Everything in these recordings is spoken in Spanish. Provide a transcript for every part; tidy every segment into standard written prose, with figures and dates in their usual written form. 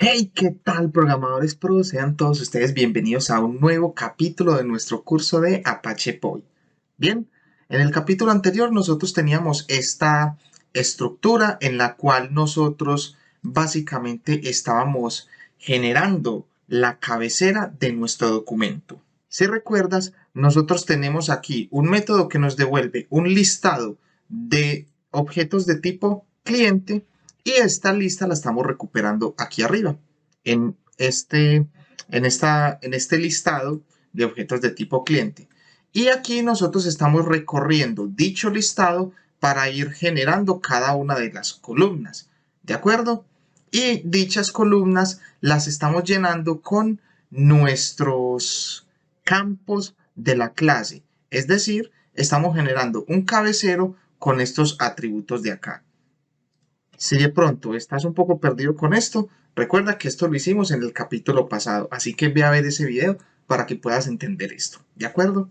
Hey, ¿qué tal, programadores pro? Sean todos ustedes bienvenidos a un nuevo capítulo de nuestro curso de Apache Poi. Bien, en el capítulo anterior nosotros teníamos esta estructura en la cual nosotros básicamente estábamos generando la cabecera de nuestro documento. Si recuerdas, nosotros tenemos aquí un método que nos devuelve un listado de objetos de tipo cliente y esta lista la estamos recuperando aquí arriba, en este listado de objetos de tipo cliente. Y aquí nosotros estamos recorriendo dicho listado para ir generando cada una de las columnas. ¿De acuerdo? Y dichas columnas las estamos llenando con nuestros campos de la clase. Es decir, estamos generando un cabecero con estos atributos de acá. Si de pronto estás un poco perdido con esto, recuerda que esto lo hicimos en el capítulo pasado, así que ve a ver ese video para que puedas entender esto, ¿de acuerdo?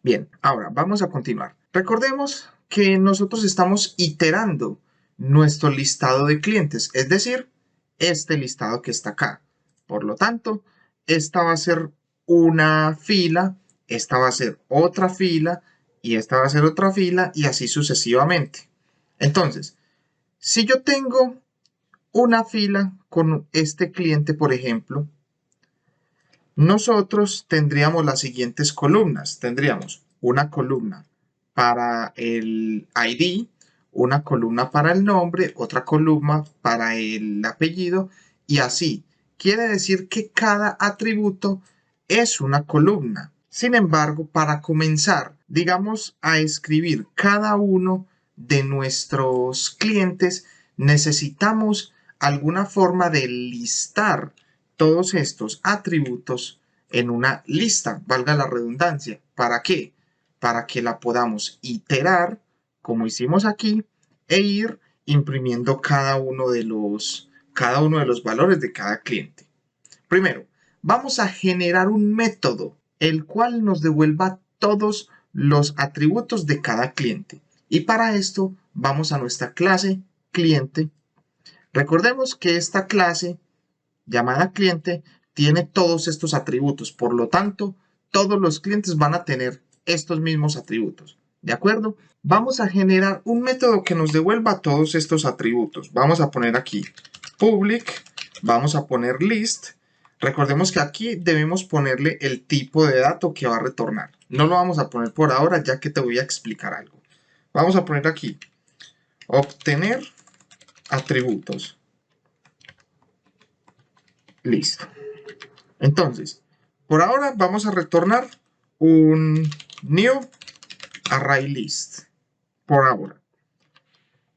Bien, ahora vamos a continuar. Recordemos que nosotros estamos iterando nuestro listado de clientes, es decir, este listado que está acá. Por lo tanto, esta va a ser una fila, esta va a ser otra fila y esta va a ser otra fila y así sucesivamente. Entonces, si yo tengo una fila con este cliente, por ejemplo, nosotros tendríamos las siguientes columnas. Tendríamos una columna para el ID, una columna para el nombre, otra columna para el apellido y así. Quiere decir que cada atributo es una columna. Sin embargo, para comenzar, digamos, a escribir cada uno de nuestros clientes, necesitamos alguna forma de listar todos estos atributos en una lista, valga la redundancia. ¿Para qué? Para que la podamos iterar, como hicimos aquí, e ir imprimiendo cada uno de los valores de cada cliente. Primero, vamos a generar un método, el cual nos devuelva todos los atributos de cada cliente. Y para esto, vamos a nuestra clase cliente. Recordemos que esta clase llamada cliente tiene todos estos atributos. Por lo tanto, todos los clientes van a tener estos mismos atributos. ¿De acuerdo? Vamos a generar un método que nos devuelva todos estos atributos. Vamos a poner aquí public, vamos a poner list. Recordemos que aquí debemos ponerle el tipo de dato que va a retornar. No lo vamos a poner por ahora, ya que te voy a explicar algo. Vamos a poner aquí obtener atributos. Listo. Entonces, por ahora vamos a retornar un new array list. Por ahora.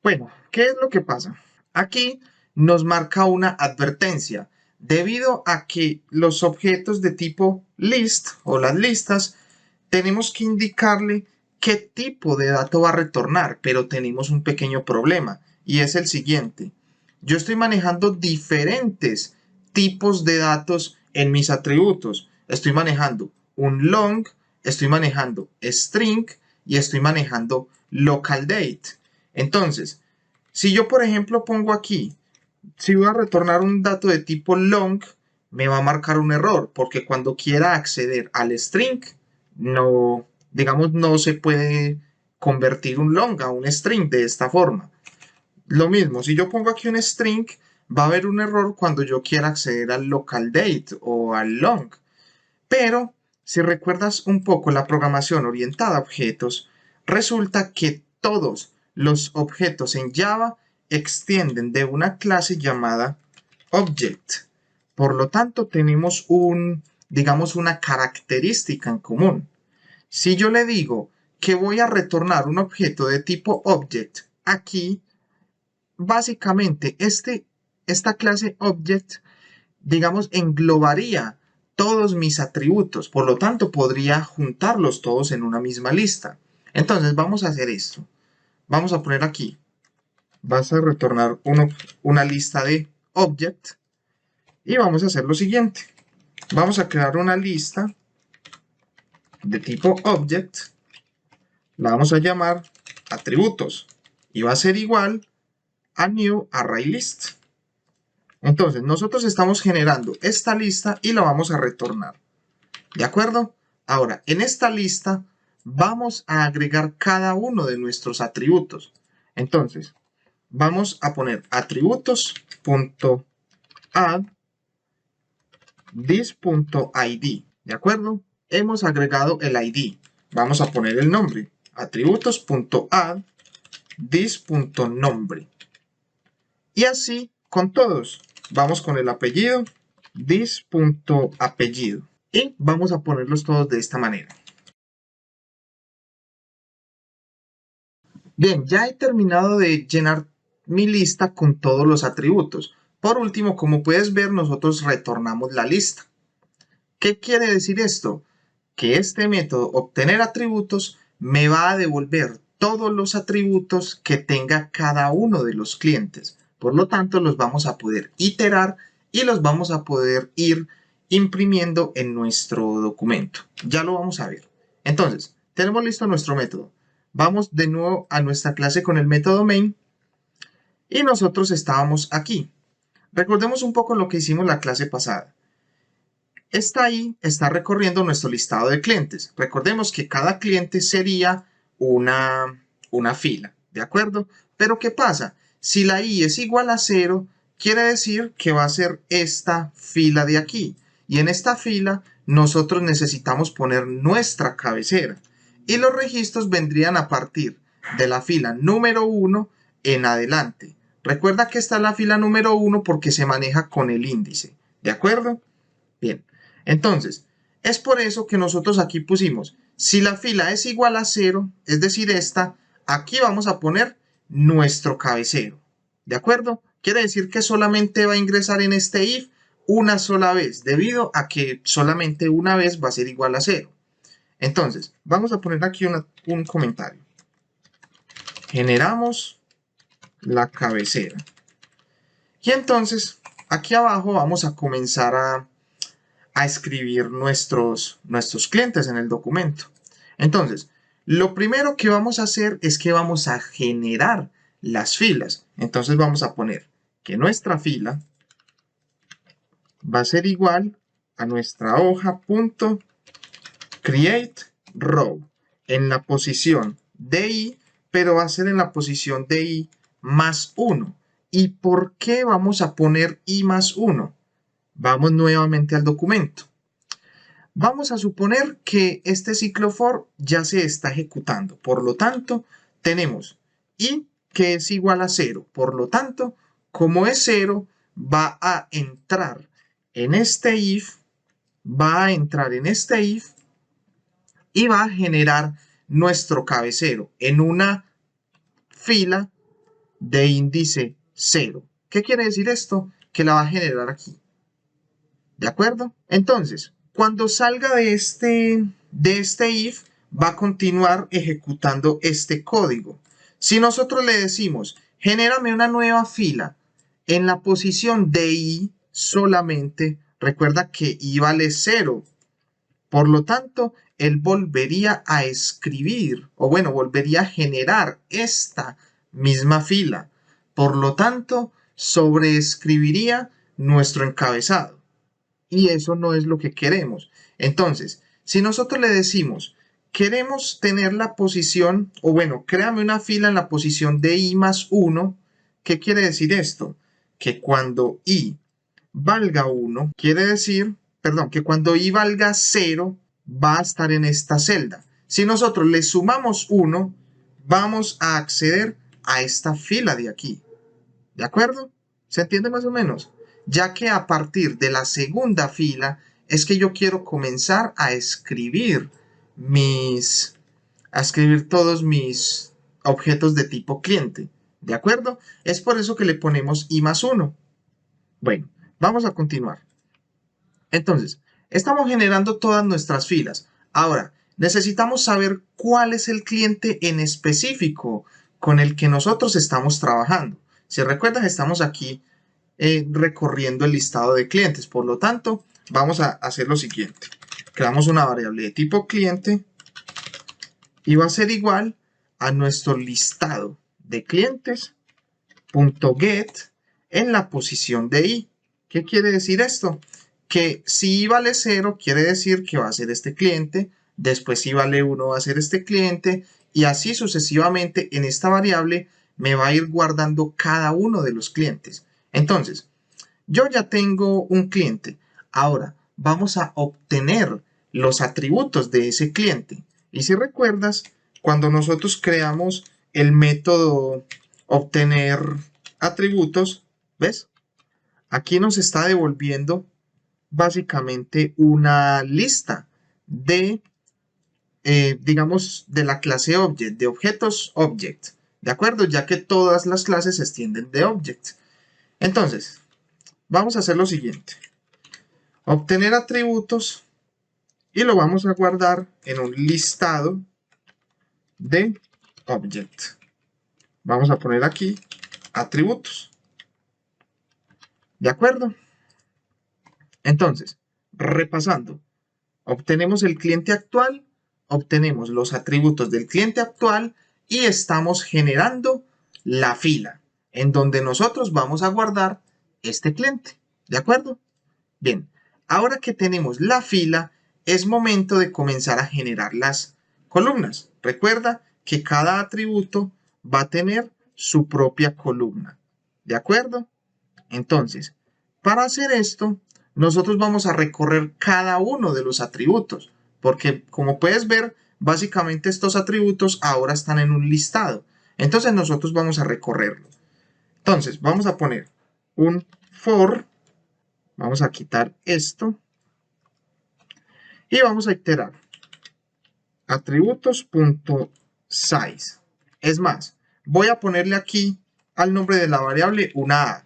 Bueno, ¿qué es lo que pasa? Aquí nos marca una advertencia. Debido a que los objetos de tipo list o las listas, tenemos que indicarle qué tipo de dato va a retornar, pero tenemos un pequeño problema y es el siguiente. Yo estoy manejando diferentes tipos de datos en mis atributos. Estoy manejando un long, estoy manejando string y estoy manejando local date. Entonces, si yo por ejemplo pongo aquí, si voy a retornar un dato de tipo long, me va a marcar un error, porque cuando quiera acceder al string, no, digamos, no se puede convertir un long a un string de esta forma. Lo mismo, si yo pongo aquí un string, va a haber un error cuando yo quiera acceder al local date o al long. Pero, si recuerdas un poco la programación orientada a objetos, resulta que todos los objetos en Java extienden de una clase llamada object. Por lo tanto, tenemos digamos, una característica en común. Si yo le digo que voy a retornar un objeto de tipo object aquí, básicamente esta clase object, digamos, englobaría todos mis atributos, por lo tanto podría juntarlos todos en una misma lista. Entonces vamos a hacer esto. Vamos a poner aquí, vas a retornar una lista de object y vamos a hacer lo siguiente. Vamos a crear una lista de tipo object, la vamos a llamar atributos y va a ser igual a new array list. Entonces, nosotros estamos generando esta lista y la vamos a retornar. ¿De acuerdo? Ahora, en esta lista vamos a agregar cada uno de nuestros atributos. Entonces, vamos a poner atributos.add this.id. ¿De acuerdo? Hemos agregado el ID. Vamos a poner el nombre. Atributos.add this.nombre. Y así con todos. Vamos con el apellido. This.apellido. Y vamos a ponerlos todos de esta manera. Bien, ya he terminado de llenar mi lista con todos los atributos. Por último, como puedes ver, nosotros retornamos la lista. ¿Qué quiere decir esto? Que este método obtener atributos me va a devolver todos los atributos que tenga cada uno de los clientes. Por lo tanto, los vamos a poder iterar y los vamos a poder ir imprimiendo en nuestro documento. Ya lo vamos a ver. Entonces, tenemos listo nuestro método. Vamos de nuevo a nuestra clase con el método main y nosotros estábamos aquí. Recordemos un poco lo que hicimos la clase pasada. Esta I está recorriendo nuestro listado de clientes. Recordemos que cada cliente sería una fila, ¿de acuerdo? Pero ¿qué pasa? Si la I es igual a 0, quiere decir que va a ser esta fila de aquí. Y en esta fila nosotros necesitamos poner nuestra cabecera. Y los registros vendrían a partir de la fila número 1 en adelante. Recuerda que esta es la fila número 1 porque se maneja con el índice, ¿de acuerdo? Bien, entonces, es por eso que nosotros aquí pusimos, si la fila es igual a 0, es decir, esta, aquí vamos a poner nuestro cabecero, ¿de acuerdo? Quiere decir que solamente va a ingresar en este if una sola vez, debido a que solamente una vez va a ser igual a 0. Entonces, vamos a poner aquí un comentario. Generamos la cabecera. Y entonces, aquí abajo vamos a comenzar a escribir nuestros clientes en el documento. Entonces, lo primero que vamos a hacer es que vamos a generar las filas. Entonces vamos a poner que nuestra fila va a ser igual a nuestra hoja.createRow en la posición de I, pero va a ser en la posición de I más 1. ¿Y por qué vamos a poner I más 1? Vamos nuevamente al documento. Vamos a suponer que este ciclo for ya se está ejecutando. Por lo tanto, tenemos I que es igual a 0. Por lo tanto, como es 0, va a entrar en este if, y va a generar nuestro cabecero en una fila de índice 0. ¿Qué quiere decir esto? Que la va a generar aquí. ¿De acuerdo? Entonces, cuando salga de este if, va a continuar ejecutando este código. Si nosotros le decimos, genérame una nueva fila en la posición de I solamente, recuerda que I vale 0. Por lo tanto, él volvería a escribir, o bueno, volvería a generar esta misma fila. Por lo tanto, sobreescribiría nuestro encabezado. Y eso no es lo que queremos. Entonces, si nosotros le decimos, queremos tener la posición, o bueno, créame una fila en la posición de I más 1, ¿qué quiere decir esto? Que cuando I valga 1, quiere decir, perdón, que cuando I valga 0, va a estar en esta celda. Si nosotros le sumamos 1, vamos a acceder a esta fila de aquí. ¿De acuerdo? ¿Se entiende más o menos? Ya que a partir de la segunda fila es que yo quiero comenzar a escribir todos mis objetos de tipo cliente. ¿De acuerdo? Es por eso que le ponemos I más 1. Bueno, vamos a continuar. Entonces, estamos generando todas nuestras filas. Ahora, necesitamos saber cuál es el cliente en específico con el que nosotros estamos trabajando. Si recuerdas, estamos aquí recorriendo el listado de clientes. Por lo tanto, vamos a hacer lo siguiente. Creamos una variable de tipo cliente y va a ser igual a nuestro listado de clientes.get en la posición de I. ¿Qué quiere decir esto? Que si i vale 0, quiere decir que va a ser este cliente, después si vale 1 va a ser este cliente, y así sucesivamente en esta variable me va a ir guardando cada uno de los clientes. Entonces, yo ya tengo un cliente. Ahora, vamos a obtener los atributos de ese cliente. Y si recuerdas, cuando nosotros creamos el método obtener atributos, ¿ves? Aquí nos está devolviendo básicamente una lista de, digamos, de la clase Object, de objetos Object, ¿de acuerdo? Ya que todas las clases se extienden de Object. Entonces, vamos a hacer lo siguiente. Obtener atributos y lo vamos a guardar en un listado de Object. Vamos a poner aquí atributos. ¿De acuerdo? Entonces, repasando, obtenemos el cliente actual, obtenemos los atributos del cliente actual y estamos generando la fila en donde nosotros vamos a guardar este cliente. ¿De acuerdo? Bien, ahora que tenemos la fila, es momento de comenzar a generar las columnas. Recuerda que cada atributo va a tener su propia columna. ¿De acuerdo? Entonces, para hacer esto, nosotros vamos a recorrer cada uno de los atributos, porque como puedes ver, básicamente estos atributos ahora están en un listado. Entonces nosotros vamos a recorrerlo. Entonces, vamos a poner un for, vamos a quitar esto, y vamos a iterar atributos.size. Es más, voy a ponerle aquí al nombre de la variable una A,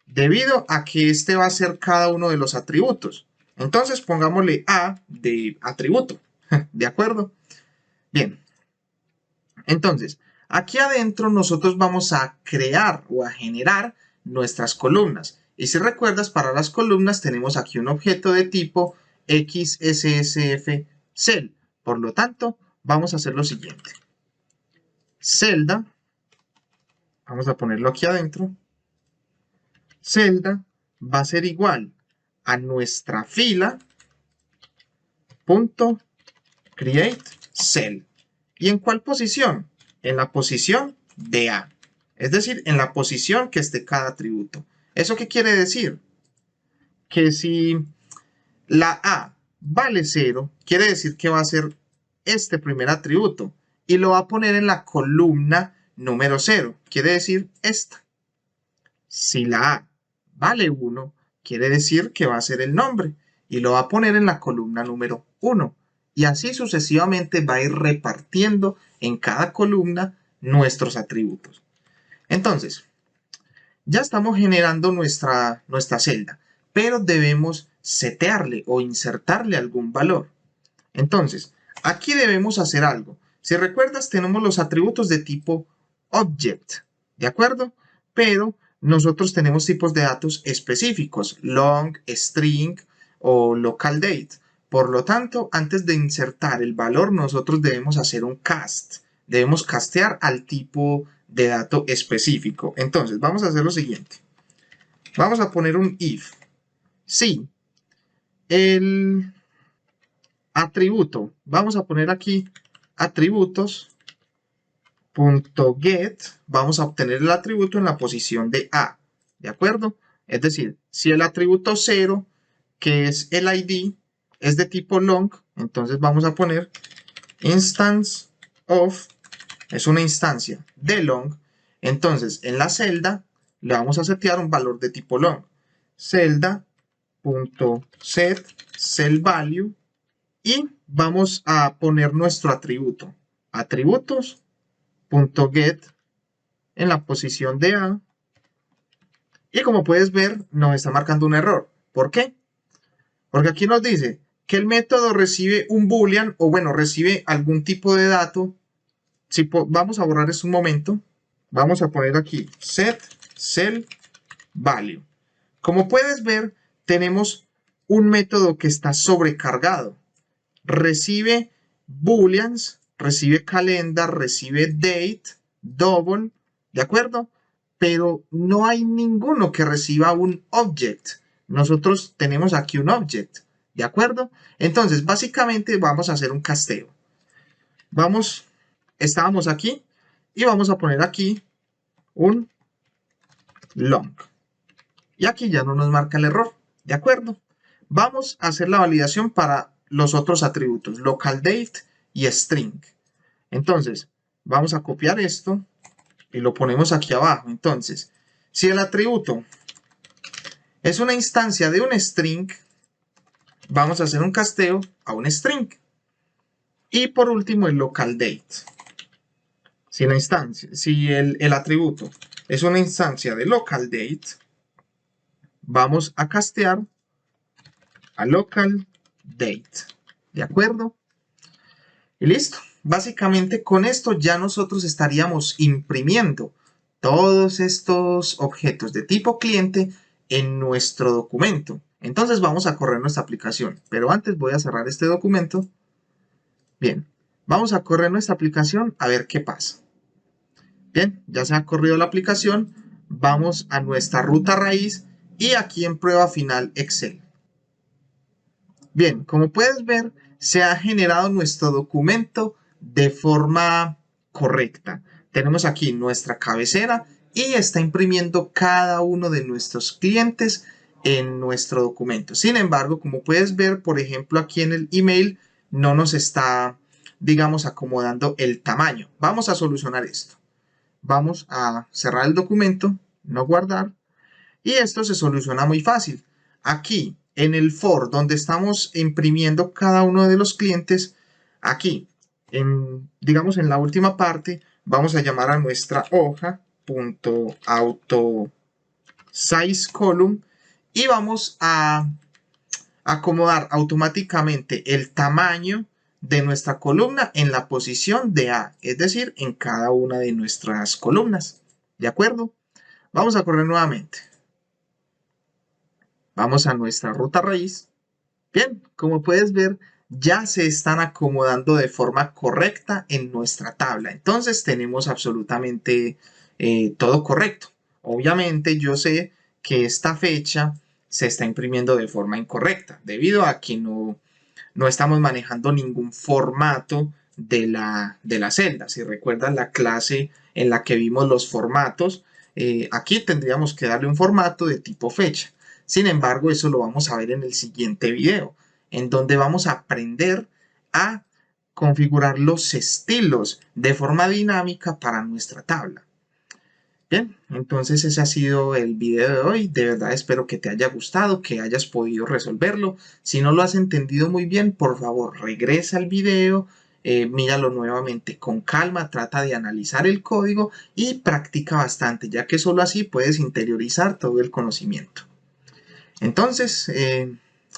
debido a que este va a ser cada uno de los atributos. Entonces pongámosle A de atributo, ¿de acuerdo? Bien, entonces, aquí adentro nosotros vamos a crear o a generar nuestras columnas. Y si recuerdas, para las columnas tenemos aquí un objeto de tipo XSSF-Cell. Por lo tanto, vamos a hacer lo siguiente. Celda, vamos a ponerlo aquí adentro. Celda va a ser igual a nuestra fila punto create cell. ¿Y en cuál posición? En la posición de A. Es decir, en la posición que esté cada atributo. ¿Eso qué quiere decir? Que si la A vale 0, quiere decir que va a ser este primer atributo y lo va a poner en la columna número 0. Quiere decir esta. Si la A vale 1, quiere decir que va a ser el nombre y lo va a poner en la columna número 1. Y así sucesivamente va a ir repartiendo en cada columna nuestros atributos. Entonces, ya estamos generando nuestra celda, pero debemos setearle o insertarle algún valor. Entonces, aquí debemos hacer algo. Si recuerdas, tenemos los atributos de tipo Object, ¿de acuerdo? Pero nosotros tenemos tipos de datos específicos, long, string o local date. Por lo tanto, antes de insertar el valor, nosotros debemos hacer un cast. Debemos castear al tipo de dato específico. Entonces, vamos a hacer lo siguiente. Vamos a poner un if. Si el atributo, vamos a poner aquí atributos.get, vamos a obtener el atributo en la posición de A, ¿de acuerdo? Es decir, si el atributo 0, que es el ID, es de tipo long, entonces vamos a poner instance of, es una instancia de long, entonces en la celda le vamos a setear un valor de tipo long, celda.set cell value, y vamos a poner nuestro atributo, atributos.get en la posición de A, y como puedes ver nos está marcando un error. ¿Por qué? Porque aquí nos dice que el método recibe un boolean, o bueno, recibe algún tipo de dato. Si vamos a borrar esto un momento, vamos a poner aquí set cell value. Como puedes ver, tenemos un método que está sobrecargado. Recibe booleans, recibe calendar, recibe date, double, ¿de acuerdo? Pero no hay ninguno que reciba un object. nosotros tenemos aquí un object, ¿de acuerdo? Entonces, básicamente vamos a hacer un casteo. Estábamos aquí y vamos a poner aquí un long. Y aquí ya no nos marca el error, ¿de acuerdo? Vamos a hacer la validación para los otros atributos, local date y string. Entonces, vamos a copiar esto y lo ponemos aquí abajo. Entonces, si el atributo es una instancia de un string, vamos a hacer un casteo a un string. Y por último, el local date. Si el atributo es una instancia de local date, vamos a castear a local date. ¿De acuerdo? Y listo. Básicamente con esto ya nosotros estaríamos imprimiendo todos estos objetos de tipo cliente en nuestro documento. Entonces vamos a correr nuestra aplicación. Pero antes voy a cerrar este documento. Bien, vamos a correr nuestra aplicación a ver qué pasa. Bien, ya se ha corrido la aplicación. Vamos a nuestra ruta raíz y aquí en prueba final Excel. Bien, como puedes ver, se ha generado nuestro documento de forma correcta. Tenemos aquí nuestra cabecera y está imprimiendo cada uno de nuestros clientes en nuestro documento. Sin embargo, como puedes ver, por ejemplo, aquí en el email no nos está, digamos, acomodando el tamaño. Vamos a solucionar esto. Vamos a cerrar el documento, no guardar, y esto se soluciona muy fácil. Aquí, en el for, donde estamos imprimiendo cada uno de los clientes, aquí, digamos en la última parte, vamos a llamar a nuestra hoja .auto_size_column y vamos a acomodar automáticamente el tamaño de nuestra columna en la posición de A, es decir, en cada una de nuestras columnas. ¿De acuerdo? Vamos a correr nuevamente. Vamos a nuestra ruta raíz. Bien, como puedes ver, ya se están acomodando de forma correcta en nuestra tabla. Entonces tenemos absolutamente todo correcto. Obviamente yo sé que esta fecha se está imprimiendo de forma incorrecta, debido a que no estamos manejando ningún formato de la celda. Si recuerdan la clase en la que vimos los formatos, aquí tendríamos que darle un formato de tipo fecha. Sin embargo, eso lo vamos a ver en el siguiente video, en donde vamos a aprender a configurar los estilos de forma dinámica para nuestra tabla. Bien, entonces ese ha sido el video de hoy. De verdad espero que te haya gustado, que hayas podido resolverlo. Si no lo has entendido muy bien, por favor regresa al video, míralo nuevamente con calma, trata de analizar el código y practica bastante, ya que solo así puedes interiorizar todo el conocimiento. Entonces,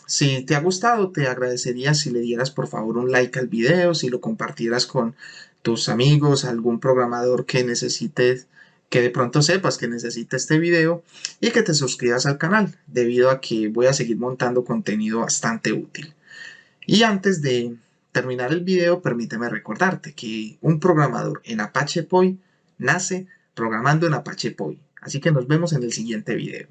si te ha gustado, te agradecería si le dieras por favor un like al video, si lo compartieras con tus amigos, algún programador que necesites, que de pronto sepas que necesita este video, y que te suscribas al canal, debido a que voy a seguir montando contenido bastante útil. Y antes de terminar el video, permíteme recordarte que un programador en Apache Poi nace programando en Apache Poi. Así que nos vemos en el siguiente video.